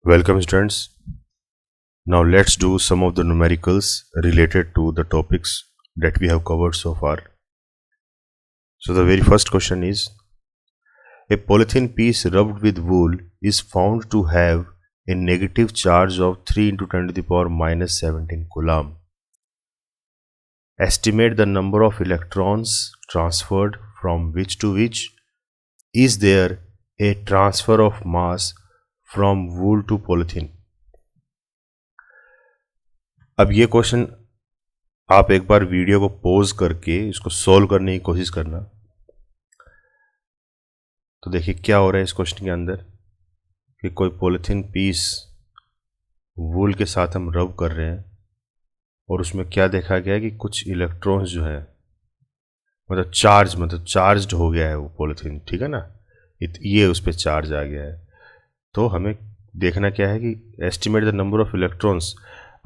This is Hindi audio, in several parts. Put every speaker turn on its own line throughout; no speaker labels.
Welcome students. Now let's do some of the numericals related to the topics that we have covered so far. So the very first question is, a polythene piece rubbed with wool is found to have a negative charge of 3 into 10 to the power minus 17 coulomb. Estimate the number of electrons transferred from which to which. Is there a transfer of mass from wool to polythene? अब ये क्वेश्चन आप एक बार वीडियो को पॉज करके इसको सॉल्व करने की कोशिश करना। तो देखिए क्या हो रहा है इस क्वेश्चन के अंदर कि कोई पॉलीथीन पीस वूल के साथ हम रब कर रहे हैं और उसमें क्या देखा गया है कि कुछ इलेक्ट्रॉन्स जो है मतलब चार्ज्ड हो गया है वो पॉलीथीन, ठीक है ना, ये उस पर चार्ज आ गया है। तो हमें देखना क्या है कि estimate the number of electrons.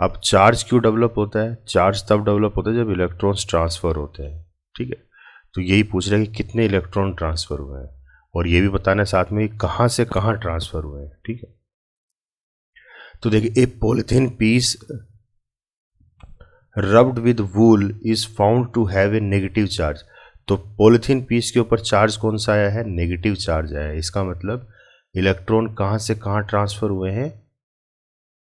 अब चार्ज क्यों डेवलप होता है? चार्ज तब डेवलप होता है जब इलेक्ट्रॉन्स ट्रांसफ़र होते हैं, ठीक है। तो यही पूछ रहा है कि कितने इलेक्ट्रॉन ट्रांसफ़र हुए हैं और ये भी बताना है साथ में कहाँ से कहाँ ट्रांसफ़र हुए हैं, ठीक है। तो देखिए, a polythene piece rubbed with wool is found to have a negative charge. तो पॉलीथीन पीस के ऊपर चार्ज कौन सा आया है? नेगेटिव चार्ज आया है। इसका मतलब इलेक्ट्रॉन कहाँ से कहाँ ट्रांसफ़र हुए हैं?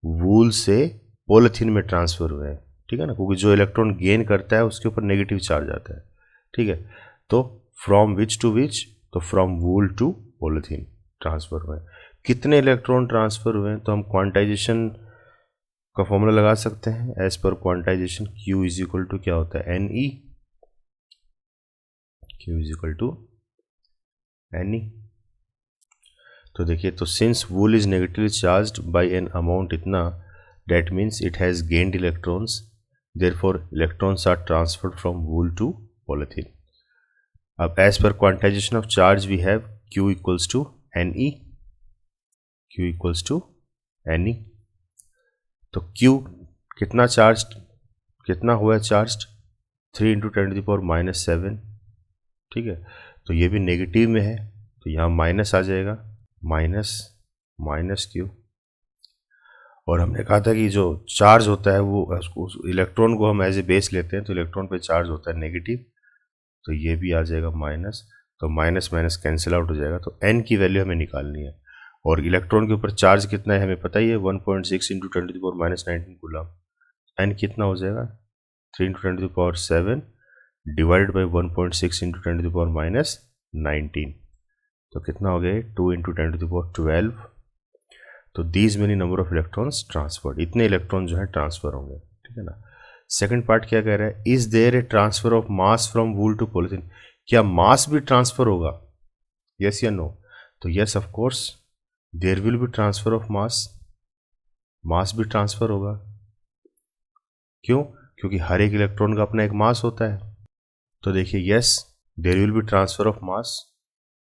वूल से पॉलीथीन में ट्रांसफ़र हुए हैं, ठीक है ना, क्योंकि जो इलेक्ट्रॉन गेन करता है उसके ऊपर नेगेटिव चार्ज आता है, ठीक है। तो फ्रॉम विच टू विच? तो from wool to polythene transfer हुए हैं। कितने इलेक्ट्रॉन ट्रांसफ़र हुए हैं? तो हम क्वांटाइजेशन का फॉर्मूला लगा सकते हैं। As per quantization Q is equal to क्या होता है? NE। Q is equal to NE। तो देखिए, तो since wool is negatively charged by an amount इतना, that means it has gained electrons, therefore electrons are transferred from wool to polythene. अब as per quantization of charge we have Q equals to NE, Q equals to NE। तो Q कितना हुआ है charge? 3 into 10 to the power minus 7, ठीक है। तो ये भी नेगेटिव में है तो यहाँ माइनस आ जाएगा, माइनस Q। और हमने कहा था कि जो चार्ज होता है वो उस इलेक्ट्रॉन को हम एज ए बेस लेते हैं तो इलेक्ट्रॉन पे चार्ज होता है नेगेटिव, तो ये भी आ जाएगा माइनस। तो माइनस माइनस कैंसिल आउट हो जाएगा। तो n की वैल्यू हमें निकालनी है और इलेक्ट्रॉन के ऊपर चार्ज कितना है हमें पता ही है, 1.6 into 10 to the power minus 19 coulomb. n कितना हो जाएगा? 3 into 10 to the power 7 divided by 1.6 into 10 to the power minus 19। तो कितना हो गया? 2 इंटू 10 टू द पावर 12। तो these many number of electrons transferred, इतने इलेक्ट्रॉन जो है ट्रांसफर होंगे, ठीक है ना। सेकंड पार्ट क्या कह रहा है? Is there a transfer of mass from wool to polythene. क्या मास भी ट्रांसफर होगा? यस या नो? तो yes of course there will be transfer of mass भी ट्रांसफर होगा। क्यों? क्योंकि हर एक इलेक्ट्रॉन का अपना एक मास होता है। तो देखिए, yes there will be transfer of mass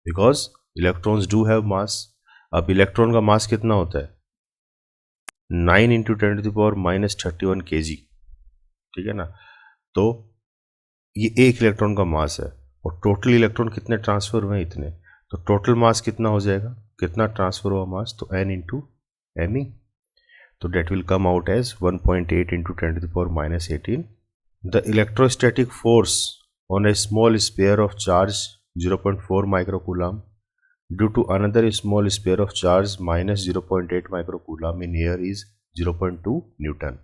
because electrons do have mass. अब इलेक्ट्रॉन का मास कितना होता है? 9 into 10 to the power minus 31 kg, ठीक है ना। तो ये एक इलेक्ट्रॉन का मास है और टोटल इलेक्ट्रॉन कितने ट्रांसफर हुए हैं? इतने। तो टोटल मास कितना हो जाएगा? कितना ट्रांसफर हुआ मास? तो n इंटू ME। तो that will come out as 1.8 into 10 to the power minus 18। The electrostatic force on a small sphere of charge 0.4 microcoulomb due to another small sphere of charge minus 0.8 microcoulomb in air is 0.2 Newton.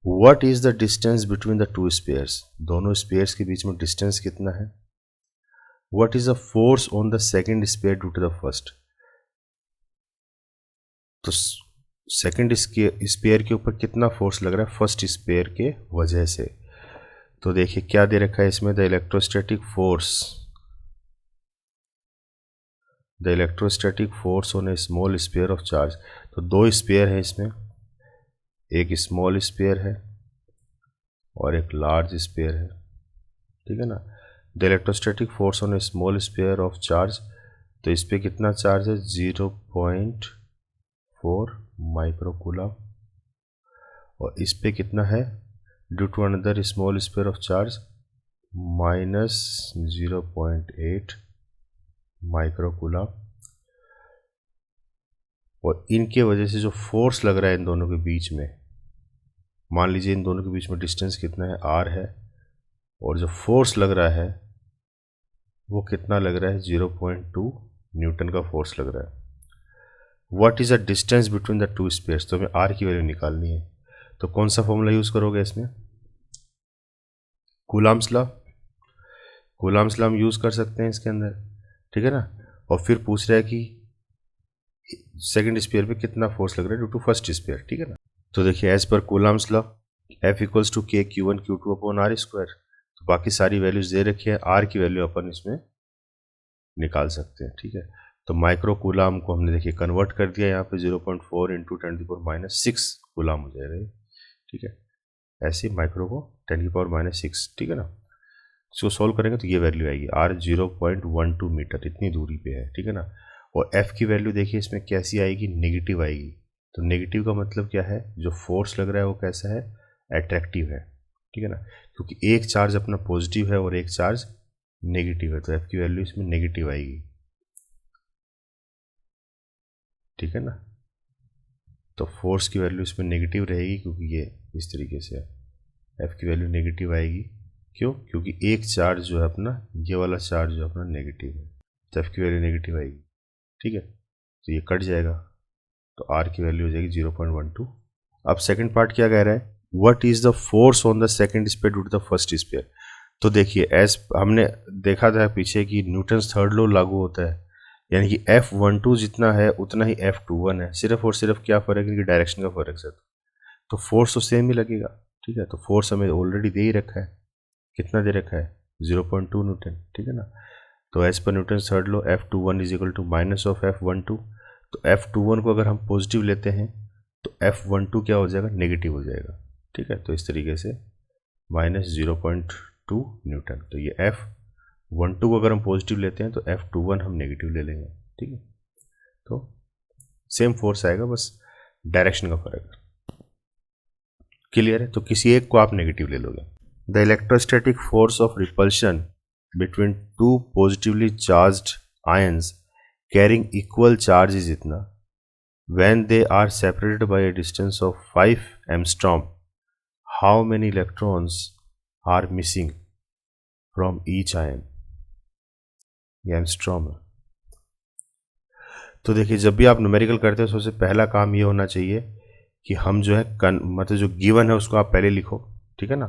What is the distance between the two spheres? दोनों स्पेयर्स के बीच में डिस्टेंस कितना है? What is the force on the second sphere due to the first? तो सेकेंड स्पेयर के ऊपर कितना फोर्स लग रहा है फर्स्ट स्पेयर के वजह से? तो देखिए क्या दे रखा है इसमें, the electrostatic force on a small sphere of charge. तो दो स्पेयर है इसमें, एक स्मॉल स्पेयर है और एक लार्ज स्पेयर है, ठीक है ना। The electrostatic force on a small sphere of charge, तो इस पर कितना चार्ज है? 0.4 माइक्रोकूलम। और इस पर कितना है? Due to another small sphere of charge minus 0.8 microcoulomb. और इनके वजह से जो फोर्स लग रहा है इन दोनों के बीच में, मान लीजिए इन दोनों के बीच में डिस्टेंस कितना है, r है, और जो फोर्स लग रहा है वो कितना लग रहा है, 0.2 न्यूटन का फोर्स लग रहा है। What is the distance between the two spheres, तो हमें r की वैल्यू निकालनी है। तो कौन सा फॉर्मूला यूज करोगे इसमें, कूलम्ब्स लॉ, कूलम्ब्स लॉ हम यूज कर सकते हैं इसके अंदर, ठीक है ना। और फिर पूछ रहा है कि सेकंड स्पेयर पे कितना फोर्स लग रहा है ड्यू टू फर्स्ट स्पेयर, ठीक है ना। तो देखिए as per Coulomb's law F equals to k q1 q2 upon r square, तो बाकी सारी वैल्यूज दे रखी है, r की वैल्यू अपन इसमें निकाल सकते हैं, ठीक है। तो माइक्रो कूलाम को हमने देखिए कन्वर्ट कर दिया, यहाँ पे 0.4 इंटू 10⁻⁻6 कूलाम हो जाएगा ये, ठीक है। ऐसे माइक्रो को 10⁻⁻6, ठीक है ना। इसको सोल्व करेंगे तो ये वैल्यू आएगी, r 0.12 मीटर इतनी दूरी पे है, ठीक है ना। और f की वैल्यू देखिए इसमें कैसी आएगी, नेगेटिव आएगी। तो नेगेटिव का मतलब क्या है, जो फोर्स लग रहा है वो कैसा है, अट्रैक्टिव है, ठीक है ना। क्योंकि एक चार्ज अपना पॉजिटिव है और एक चार्ज नेगेटिव है, तो f की वैल्यू इसमें नेगेटिव आएगी, ठीक है ना। तो फोर्स की वैल्यू इसमें नेगेटिव रहेगी क्योंकि ये इस तरीके से है, f की वैल्यू नेगेटिव आएगी। क्यों, क्योंकि एक चार्ज जो है अपना, ये वाला चार्ज जो अपना नेगेटिव है, तो f की वैल्यू नेगेटिव आएगी, ठीक है। तो ये कट जाएगा, तो r की वैल्यू हो जाएगी 0.12। अब सेकंड पार्ट क्या कह रहा है, what is the force on the second sphere due to the first sphere. तो देखिए एज हमने देखा था पीछे कि न्यूटन्स थर्ड लॉ लागू होता है, यानी कि F12 जितना है उतना ही F21 है, सिर्फ और सिर्फ क्या फ़र्क है कि डायरेक्शन का फ़र्क है। तो फोर्स तो सेम ही लगेगा, ठीक है। तो फोर्स हमें ऑलरेडी दे ही रखा है, कितना दे रखा है, 0.2 न्यूटन, ठीक है ना। तो as per Newton's third law F21 is equal to minus of F12। तो F21 को अगर हम पॉजिटिव लेते हैं तो F12 क्या हो जाएगा, नेगेटिव हो जाएगा, ठीक है। तो इस तरीके से माइनस 0.2 न्यूटन। तो ये F12 को अगर हम पॉजिटिव लेते हैं तो F21 हम नेगेटिव ले लेंगे, ठीक है। तो सेम फोर्स आएगा, बस डायरेक्शन का फर्क है, क्लियर है। तो किसी एक को आप नेगेटिव ले लोगे। The electrostatic force of repulsion between two positively charged ions carrying equal charge is इतना, when they are separated by a distance of 5 angstrom, how many electrons are missing from each ion, ये एंगस्ट्रॉम है। तो देखिए जब भी आप न्यूमेरिकल करते हो सबसे पहला काम ये होना चाहिए कि हम जो है मतलब जो गिवन है उसको आप पहले लिखो, ठीक है ना।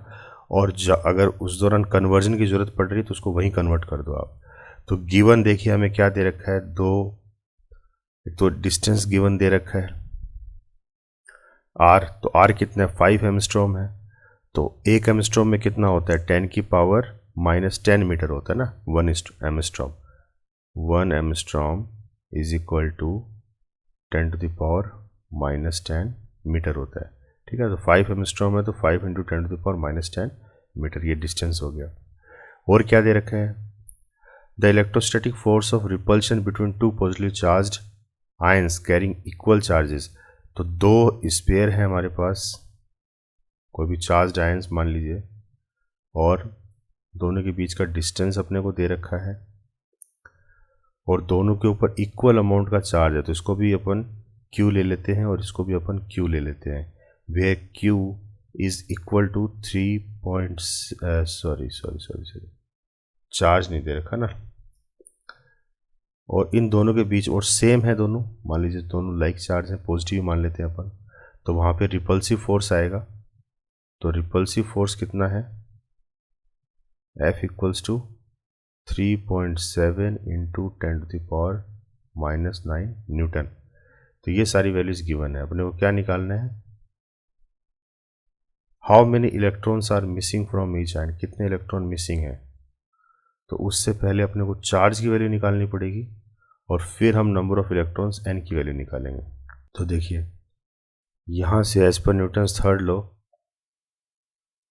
और अगर उस दौरान कन्वर्जन की ज़रूरत पड़ रही है तो उसको वहीं कन्वर्ट कर दो आप। तो गिवन देखिए हमें क्या दे रखा है, तो डिस्टेंस गिवन दे रखा है r, तो r कितना है, 5 एमस्ट्रॉम है। तो एक एमस्ट्रॉम में कितना होता है, 10⁻⁻10 मीटर होता है ना, 1 एमस्ट्रॉम। 1 एमस्ट्रॉम इज इक्वल टू 10⁻⁻10 मीटर होता है, ठीक है। तो 5 एमस्ट्रॉम है तो 5 इंटू 10⁻⁻10 मीटर, ये डिस्टेंस हो गया। और क्या दे रखा है, the electrostatic force of repulsion between two positively charged ions carrying equal charges. तो दो स्पेयर है हमारे पास, कोई भी चार्ज्ड आयंस मान लीजिए, और दोनों के बीच का डिस्टेंस अपने को दे रखा है, और दोनों के ऊपर इक्वल अमाउंट का चार्ज है। तो इसको भी अपन Q ले लेते हैं और इसको भी अपन Q ले लेते हैं, where Q is equal to 3 charge नहीं दे रखा ना, और इन दोनों के बीच और सेम है दोनों, मान लीजिए दोनों लाइक चार्ज हैं, पॉजिटिव मान लेते हैं अपन, तो वहाँ पे रिपल्सिव फोर्स आएगा। तो रिपल्सिव फोर्स कितना है, F equals to 3.7 into 10⁻⁻9 newton. तो ये सारी वैल्यूज गिवन है, अपने को क्या निकालना है, how many electrons are missing from each ion, कितने इलेक्ट्रॉन मिसिंग है। तो उससे पहले अपने को चार्ज की वैल्यू निकालनी पड़ेगी और फिर हम नंबर ऑफ इलेक्ट्रॉन्स n की वैल्यू निकालेंगे। तो देखिए यहाँ से as per Newton's third law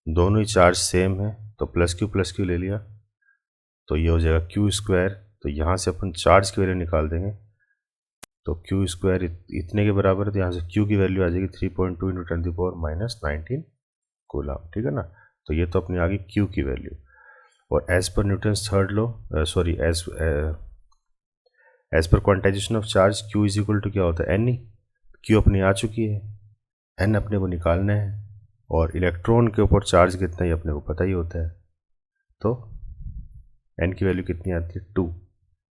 दोनों ही चार्ज सेम है, तो प्लस क्यू ले लिया, तो ये हो जाएगा Q²। तो यहाँ से अपन चार्ज की वैल्यू निकाल देंगे, तो Q² इतने के बराबर है, तो यहाँ से Q की वैल्यू आ जाएगी 3.2 इंटू 10⁻⁻19 कूलम, ठीक है ना। तो ये तो अपनी आ गई Q की वैल्यू। और as per Newton's third law as per quantization of charge Q is equal to क्या होता है, NE। Q अपनी आ चुकी है, N अपने को निकालना है, और इलेक्ट्रॉन के ऊपर चार्ज कितना ही अपने को पता ही होता है। तो N की वैल्यू कितनी आती है? 2।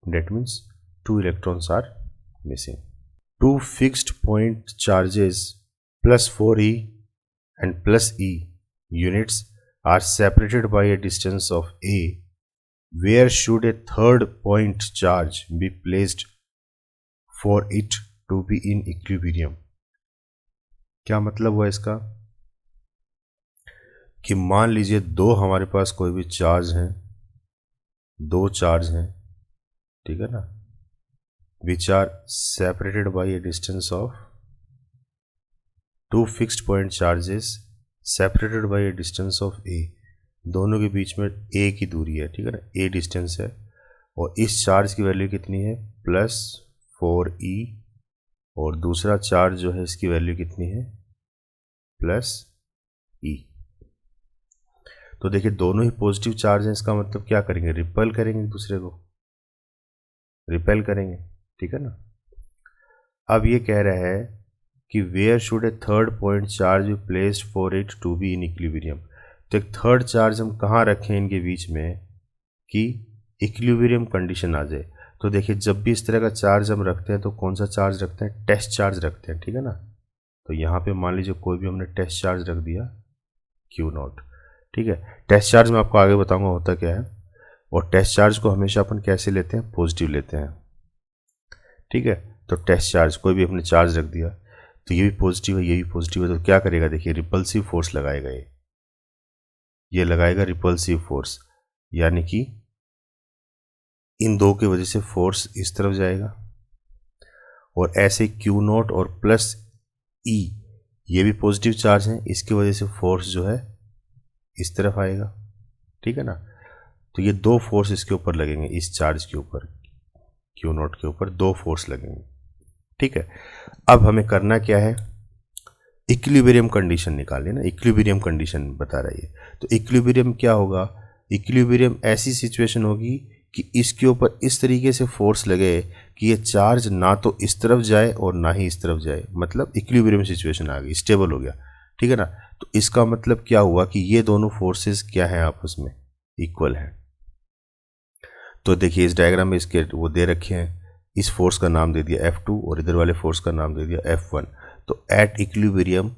That means 2 electrons are missing. 2 fixed point charges plus 4e and plus e units are separated by a distance of a. Where should a third point charge be placed for it to be in equilibrium? क्या मतलब हुआ इसका कि मान लीजिए दो हमारे पास कोई भी चार्ज हैं, दो चार्ज हैं, ठीक है ना, which are separated by a distance of two fixed point charges separated by a distance of a. दोनों के बीच में a की दूरी है, ठीक है ना, a डिस्टेंस है, और इस चार्ज की वैल्यू कितनी है? प्लस 4e, और दूसरा चार्ज जो है इसकी वैल्यू कितनी है? Plus e। तो देखिए दोनों ही पॉजिटिव चार्ज हैं, इसका मतलब क्या करेंगे? रिपेल करेंगे एक दूसरे को, रिपेल करेंगे, ठीक है ना। अब ये कह रहा है कि where should a third point charge be placed for it to be in equilibrium. तो एक थर्ड चार्ज हम कहाँ रखें इनके बीच में कि इक्विलिब्रियम कंडीशन आ जाए? तो देखिए जब भी इस तरह का चार्ज हम रखते हैं तो कौन सा चार्ज रखते हैं? टेस्ट चार्ज रखते हैं, ठीक है ना। तो यहाँ पे मान लीजिए कोई भी हमने टेस्ट चार्ज रख दिया Q0, ठीक है। टेस्ट चार्ज में आपको आगे बताऊंगा होता क्या है, और टेस्ट चार्ज को हमेशा अपन कैसे लेते हैं? पॉजिटिव लेते हैं, ठीक है। तो टेस्ट चार्ज कोई भी हमने चार्ज रख दिया, तो ये भी पॉजिटिव है, ये भी पॉजिटिव है, तो क्या करेगा? देखिए रिपल्सिव फोर्स लगाएगा, ये लगाएगा रिपल्सिव फोर्स, यानी कि इन दो की वजह से फोर्स इस तरफ जाएगा, और ऐसे Q0 और प्लस E ये भी पॉजिटिव चार्ज हैं, इसकी वजह से फोर्स जो है इस तरफ आएगा, ठीक है ना। तो ये दो फोर्स इसके ऊपर लगेंगे, इस चार्ज के ऊपर, Q0 के ऊपर दो फोर्स लगेंगे, ठीक है। अब हमें करना क्या है? इक्विलिब्रियम कंडीशन निकालनी है ना, इक्विलिब्रियम कंडीशन बता रही है। तो इक्विलिब्रियम क्या होगा? इक्विलिब्रियम ऐसी सिचुएशन होगी कि इसके ऊपर इस तरीके से फोर्स लगे कि ये चार्ज ना तो इस तरफ जाए और ना ही इस तरफ जाए, मतलब इक्विलिब्रियम सिचुएशन आ गई, स्टेबल हो गया, ठीक है ना। तो इसका मतलब क्या हुआ कि ये दोनों फोर्सेस क्या हैं? आपस में इक्वल हैं। तो देखिए इस डायग्राम में इसके वो दे रखे हैं, इस फोर्स का नाम दे दिया F2 और इधर वाले फोर्स का नाम दे दिया F1। तो at equilibrium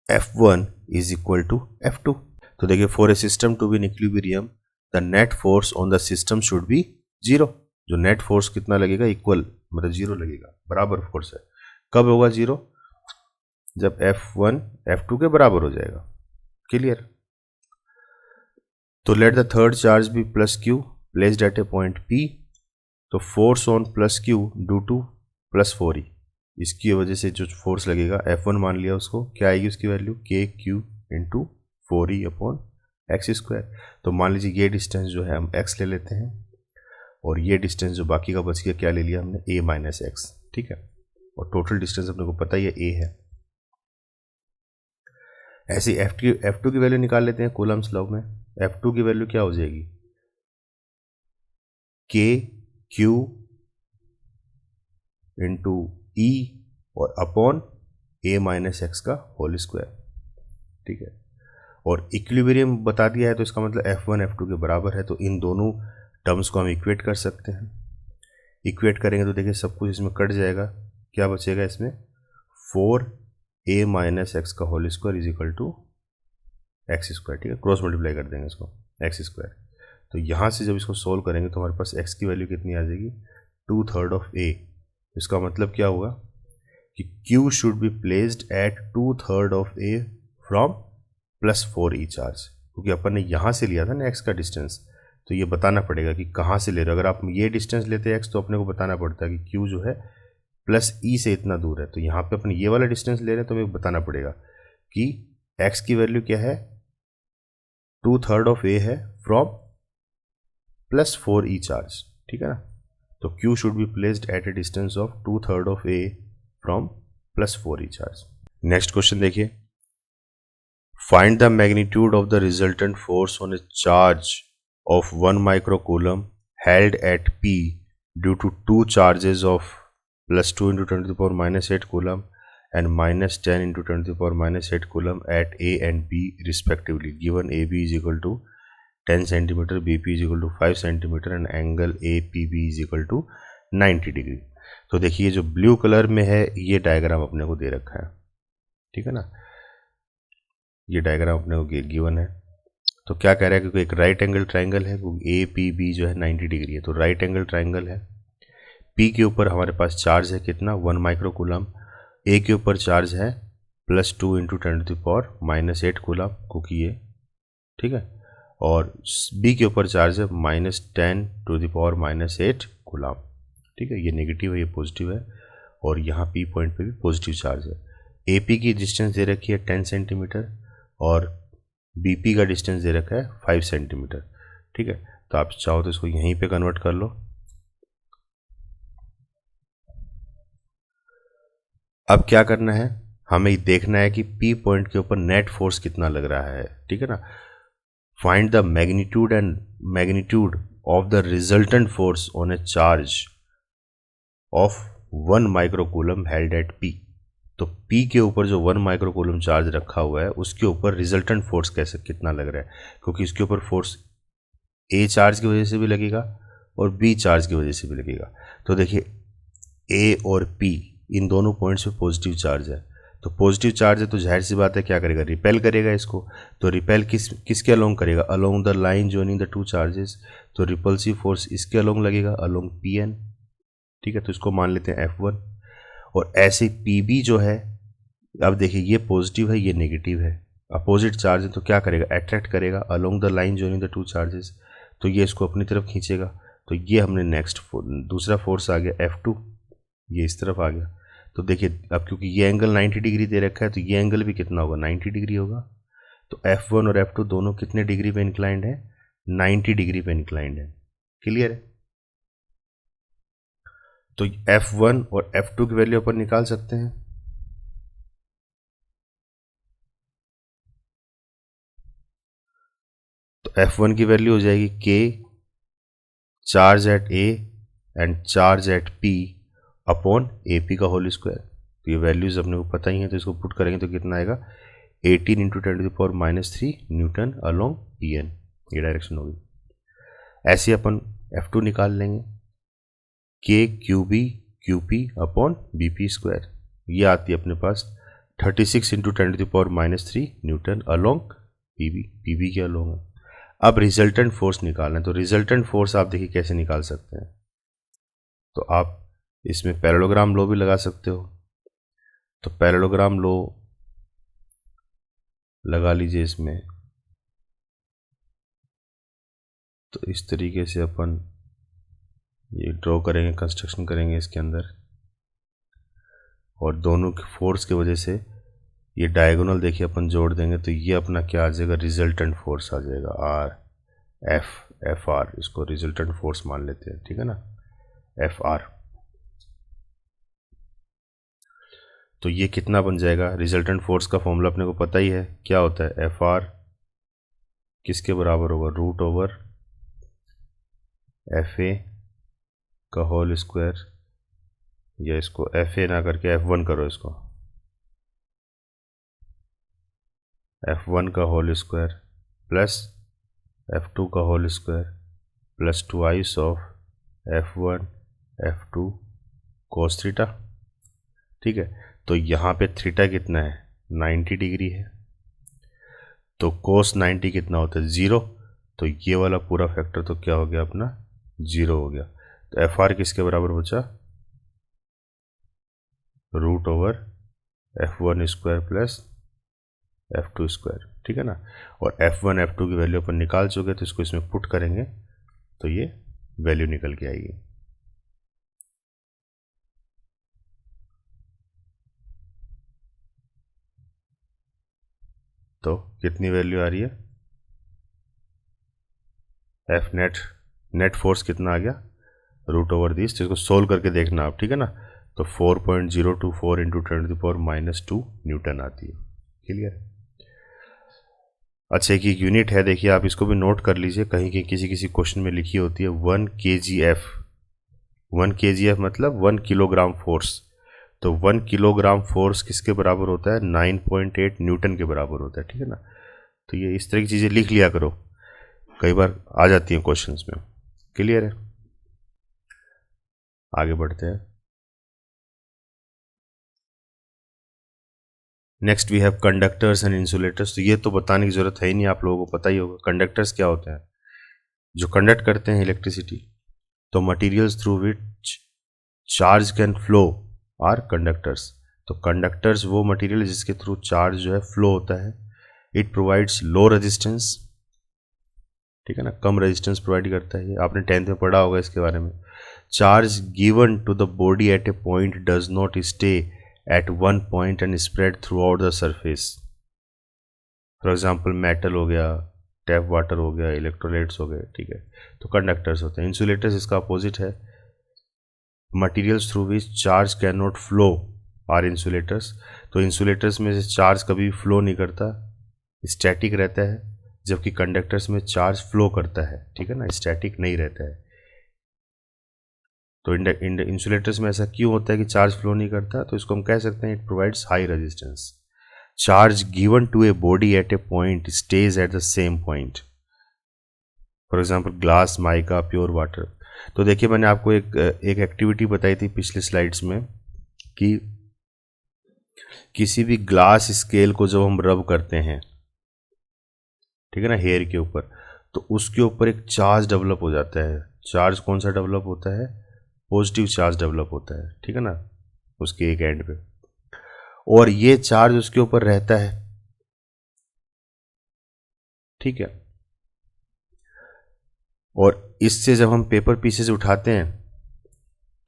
F1 is equal to F2। तो देखिए for a system to be in equilibrium the net force on the system should be 0। जो नेट फोर्स कितना लगेगा? इक्वल, मतलब 0 लगेगा, बराबर फोर्स है। कब होगा 0? जब F1 F2 के बराबर हो जाएगा। क्लियर? तो let the third charge B plus Q placed at a point P। तो force on plus Q due to plus 4e, इसकी वजह से जो फोर्स लगेगा F1 मान लिया, उसको क्या आएगी उसकी value? KQ into 4e upon x square. तो मान लीजिए ये डिस्टेंस जो है हम x ले लेते हैं, और ये डिस्टेंस जो बाकी का बच गया क्या ले लिया हमने? a माइनस एक्स, ठीक है। और टोटल डिस्टेंस अपने को पता ही है a है। ऐसे F2 की वैल्यू निकाल लेते हैं कूलम्स लॉ में। F2 की वैल्यू क्या हो जाएगी? KQ इंटू E और अपॉन a माइनस एक्स का होल स्क्वायर, ठीक है। और इक्विलिब्रियम बता दिया है तो इसका मतलब F1 F2 के बराबर है, तो इन दोनों टर्म्स को हम इक्वेट कर सकते हैं। इक्वेट करेंगे तो देखिए सब कुछ इसमें कट जाएगा, क्या बचेगा इसमें? 4a माइनस एक्स का whole square is equal to x square, ठीक है। क्रॉस मल्टीप्लाई कर देंगे इसको, एक्स स्क्वायर। तो यहाँ से जब इसको सोल्व करेंगे तो हमारे पास x की वैल्यू कितनी आ जाएगी? 2/3 ऑफ a। इसका मतलब क्या होगा कि Q should be placed eight 2/3 of a from plus 4e charge, क्योंकि अपन ने यहाँ से लिया था ना x का डिस्टेंस, तो ये बताना पड़ेगा कि कहाँ से ले रहे हो। अगर आप ये डिस्टेंस लेते हैं x, तो अपने को बताना पड़ता है कि Q जो है प्लस e से इतना दूर है। तो यहाँ पे अपन ये वाला डिस्टेंस ले रहे हैं, तो हमें बताना पड़ेगा कि x की वैल्यू क्या है? 2/3 ऑफ a है फ्रॉम प्लस 4e चार्ज, ठीक है ना। तो Q should be placed at a distance of 2/3 of a from plus 4e charge. Next question देखिए, find the magnitude of the resultant force on a charge of 1 microcoulomb held at P due to 2 charges of +2 × 10⁻⁸ coulomb and minus 10 into 10 to the power minus 8 coulomb at A and B respectively. Given AB is equal to 10 centimeter, BP is equal to 5 centimeter and angle APB is equal to 90 degree. तो देखिए जो ब्लू कलर में है ये डायग्राम अपने को दे रखा है, ठीक है ना, ये डायग्राम अपने को गिवन है. तो क्या कह रहा है, क्योंकि एक राइट एंगल ट्राइंगल है, APB जो है 90 डिग्री है, तो राइट एंगल ट्राइंगल है. P के ऊपर हमारे पास चार्ज है कितना, 1 माइक्रो कूलम. A के ऊपर चार्ज है +2 into 10 to the power -8 coulomb, क्योंकि ये ठीक है. और B के ऊपर चार्ज है -10 टू द पावर -8 कूलम, ठीक है. ये नेगेटिव है, ये पॉजिटिव है, और यहाँ P पॉइंट पे भी पॉजिटिव चार्ज है. AP की डिस्टेंस दे रखी है 10 सेंटीमीटर और BP का डिस्टेंस दे रखा है 5 सेंटीमीटर, ठीक है. तो आप चाहो तो इसको यहीं पे कन्वर्ट कर लो. अब क्या करना है, हमें देखना है कि P पॉइंट के ऊपर नेट फोर्स कितना लग रहा है, ठीक है ना. Find the magnitude of the resultant force on a charge of 1 micro coulomb held at P. तो P के ऊपर जो 1 माइक्रो कूलम चार्ज रखा हुआ है उसके ऊपर रिजल्टेंट फोर्स कैसे कितना लग रहा है, क्योंकि इसके ऊपर फोर्स A चार्ज की वजह से भी लगेगा और B चार्ज की वजह से भी लगेगा. तो देखिए A और P इन दोनों पॉइंट्स पे पॉजिटिव चार्ज है, तो पॉजिटिव चार्ज है तो जाहिर सी बात है क्या करेगा, रिपेल करेगा इसको. तो रिपेल किसके अलोंग करेगा, along the line joining the two charges. तो रिपल्सिव फोर्स इसके अलोंग लगेगा, अलोंग PN, ठीक है. तो इसको मान लेते हैं F1. और ऐसे PB जो है, अब देखिए ये पॉजिटिव है ये नेगेटिव है, अपोजिट चार्ज है, तो क्या करेगा, अट्रैक्ट करेगा along the line joining the two charges. तो ये इसको अपनी तरफ खींचेगा. तो ये हमने नेक्स्ट दूसरा फोर्स आ गया F2, ये इस तरफ आ गया. तो देखिए अब क्योंकि ये एंगल 90 डिग्री दे रखा है तो ये एंगल भी कितना होगा, 90 डिग्री होगा. तो F1 और F2 दोनों कितने डिग्री पे इंक्लाइंड है, 90 डिग्री पे इंक्लाइंड है. क्लियर है. तो F1 और F2 की वैल्यू अपन निकाल सकते हैं. तो F1 की वैल्यू हो जाएगी K charge at A and charge at P upon AP का होल स्क्वायर. तो ये वैल्यूज अपने को पता ही है, तो इसको पुट करेंगे तो कितना आएगा, 18 into 10 to the power -3 newton along PN. ये डायरेक्शन होगी. ऐसे अपन F2 निकाल लेंगे, K QP upon BP square. ये आती है अपने पास 36 into 10 to the power -3 newton along PB के अलोंग है. अब रिजल्टेंट फोर्स निकालना है. तो रिजल्टेंट फोर्स आप देखिए कैसे निकाल सकते हैं. तो आप इसमें पैरेललोग्राम लॉ भी लगा सकते हो. तो पैरेललोग्राम लॉ लगा लीजिए इसमें. तो इस तरीके से अपन ये ड्रॉ करेंगे, कंस्ट्रक्शन करेंगे इसके अंदर, और दोनों की फोर्स की वजह से ये डायगोनल देखिए अपन जोड़ देंगे तो ये अपना क्या आ जाएगा, रिजल्टेंट फोर्स आ जाएगा FR. इसको रिजल्टेंट फोर्स मान लेते हैं, ठीक है ना, FR. तो ये कितना बन जाएगा, रिजल्टेंट फोर्स का फॉर्मूला अपने को पता ही है क्या होता है, FR किसके बराबर होगा, √ओवर FA का होल स्क्वायर, या इसको FA ना करके F1 करो, इसको F1 का होल स्क्वायर प्लस F2 का whole square plus 2i of F1 F2 cos थीटा, ठीक है. तो यहाँ पे थीटा कितना है, 90 डिग्री है. तो cos 90 कितना होता है, 0. तो ये वाला पूरा फैक्टर तो क्या हो गया अपना, 0 हो गया. तो FR किसके बराबर बचा, √over F1 square plus F2 square, ठीक है ना. और F1 F2 की वैल्यू अपन निकाल चुके, तो इसको इसमें पुट करेंगे तो ये वैल्यू निकल के आएगी. तो कितनी वैल्यू आ रही है, F नेट फोर्स कितना आ गया, √ओवर दिस. तो इसको सोल्व करके देखना आप, ठीक है ना. तो 4.024 into 10 to the power -2 newton आती है. क्लियर. अच्छा, एक यूनिट है देखिए, आप इसको भी नोट कर लीजिए, कहीं कहीं किसी क्वेश्चन में लिखी होती है 1 kgf. 1 kgf मतलब 1 किलोग्राम फोर्स. तो 1 किलोग्राम फोर्स किसके बराबर होता है, 9.8 न्यूटन के बराबर होता है, ठीक है ना। तो ये इस तरह की चीज़ें लिख लिया करो, कई बार आ जाती हैं क्वेश्चंस में। क्लियर है, आगे बढ़ते हैं। Next we have conductors and insulators. तो ये तो बताने की जरूरत है ही नहीं, आप लोगों को पता ही होगा कंडक्टर्स क्या होते हैं, जो कंडक्ट करते हैं इलेक्ट्रिसिटी। तो materials through which charge can flow are conductors. तो कंडक्टर्स वो मटेरियल जिसके थ्रू चार्ज जो है फ्लो होता है। इट प्रोवाइड्स लो रेजिस्टेंस, ठीक है ना, कम रेजिस्टेंस प्रोवाइड करता है। ये आपने 10th में पढ़ा होगा इसके बारे में। Charge given to the body at a point does not stay at one point and spread throughout the surface. For example metal हो गया, टैप वाटर हो गया, इलेक्ट्रोलाइट्स हो गए, ठीक है, तो कंडक्टर्स होते हैं। इंसुलेटर्स इसका अपोजिट है। Materials through which charge can not flow are insulators. तो इंसुलेटर्स में से चार्ज कभी फ्लो नहीं करता, स्टैटिक रहता है, जबकि कंडक्टर्स में चार्ज फ्लो करता है, ठीक है ना, स्टैटिक नहीं रहता है। तो इंसुलेटर्स में ऐसा क्यों होता है कि चार्ज फ्लो नहीं करता, तो इसको हम कह सकते हैं it provides high resistance. Charge given to a body at a point stays at the same point. For example glass, mica, pure water. तो देखिए मैंने आपको एक एक्टिविटी बताई थी पिछले स्लाइड्स में कि किसी भी ग्लास स्केल को जब हम रब करते हैं, ठीक है ना, हेयर के ऊपर, तो उसके ऊपर एक चार्ज डेवलप हो जाता है। चार्ज कौन सा डेवलप होता है, पॉजिटिव चार्ज डेवलप होता है, ठीक है ना, उसके एक एंड पे, और ये चार्ज उसके ऊपर रहता है, ठीक है। और इससे जब हम पेपर पीसेस उठाते हैं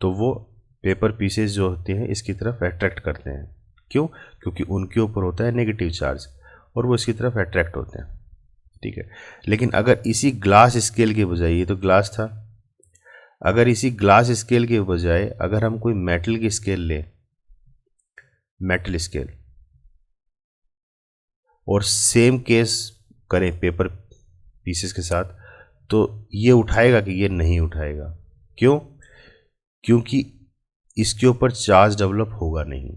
तो वो पेपर पीसेस जो होते हैं इसकी तरफ अट्रैक्ट करते हैं। क्यों, क्योंकि उनके ऊपर होता है नेगेटिव चार्ज और वो इसकी तरफ अट्रैक्ट होते हैं, ठीक है। लेकिन अगर इसी ग्लास स्केल के बजाय, ये तो ग्लास था, अगर इसी ग्लास स्केल के बजाय अगर हम कोई मेटल की स्केल लें, मेटल स्केल, और सेम केस करें पेपर पीसेस के साथ, तो ये उठाएगा कि ये नहीं उठाएगा। क्यों, क्योंकि इसके ऊपर चार्ज डेवलप होगा नहीं।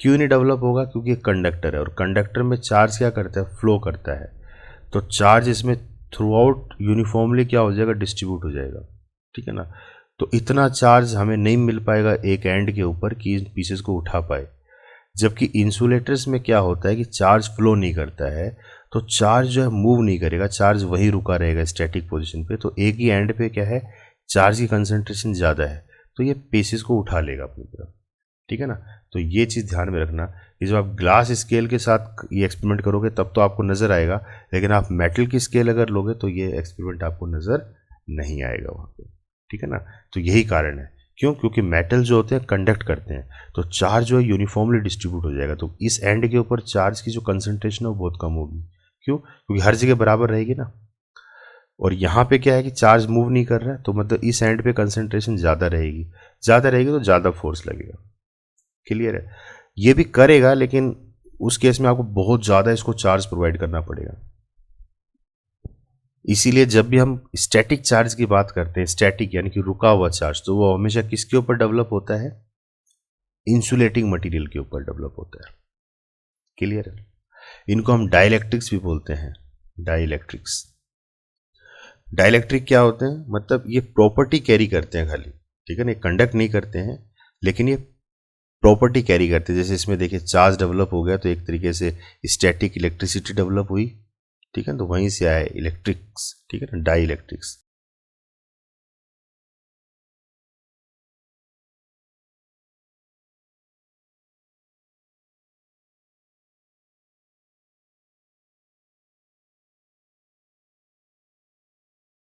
क्यों नहीं डेवलप होगा, क्योंकि ये कंडक्टर है, और कंडक्टर में चार्ज क्या करता है, फ्लो करता है। तो चार्ज इसमें थ्रू आउट यूनिफॉर्मली क्या हो जाएगा, डिस्ट्रीब्यूट हो जाएगा, ठीक है ना। तो इतना चार्ज हमें नहीं मिल पाएगा एक एंड के ऊपर कि इन पीसेस को उठा पाए। जबकि इंसुलेटर्स में क्या होता है कि चार्ज फ्लो नहीं करता है, तो चार्ज जो है मूव नहीं करेगा, चार्ज वहीं रुका रहेगा स्टैटिक पोजीशन पे। तो एक ही एंड पे क्या है, चार्ज की कंसंट्रेशन ज़्यादा है, तो ये पीसेस को उठा लेगा अपनी तरफ, ठीक है ना। तो ये चीज़ ध्यान में रखना कि जब आप ग्लास स्केल के साथ ये एक्सपेरिमेंट करोगे तब तो आपको नज़र आएगा, लेकिन आप मेटल की स्केल अगर लोगे तो ये एक्सपेरिमेंट आपको नज़र नहीं आएगा वहाँ पे, ठीक है ना। तो यही कारण है, क्यों, क्योंकि मेटल जो होते हैं कंडक्ट करते हैं, तो चार्ज जो है यूनिफॉर्मली डिस्ट्रीब्यूट हो जाएगा। तो इस एंड के ऊपर चार्ज की जो कंसंट्रेशन है वो बहुत कम होगी। क्यों, क्योंकि हर जगह बराबर रहेगी ना। और यहाँ पे क्या है कि चार्ज मूव नहीं कर रहा है, तो मतलब इस एंड पे कंसंट्रेशन ज़्यादा रहेगी, ज़्यादा रहेगी तो ज़्यादा फोर्स लगेगा। क्लियर है, ये भी करेगा, लेकिन उस केस में आपको बहुत ज़्यादा इसको चार्ज प्रोवाइड करना पड़ेगा। इसीलिए जब भी हम स्टैटिक चार्ज की बात करते हैं, स्टैटिक यानी कि रुका हुआ चार्ज, तो वो हमेशा किसके ऊपर डेवलप होता है, इंसुलेटिंग मटेरियल के ऊपर डेवलप होता है। क्लियर है, इनको हम डाइलेक्ट्रिक्स भी बोलते हैं, डाइलेक्ट्रिक्स। डाइलेक्ट्रिक क्या होते हैं, मतलब ये प्रॉपर्टी कैरी करते हैं खाली, ठीक है ना, कंडक्ट नहीं करते हैं, लेकिन ये प्रॉपर्टी कैरी करते हैं। जैसे इसमें देखिए चार्ज डेवलप हो गया तो एक तरीके से स्टैटिक इलेक्ट्रिसिटी डेवलप हुई, ठीक है, तो वहीं से आए इलेक्ट्रिक्स, ठीक है ना, डाई इलेक्ट्रिक्स।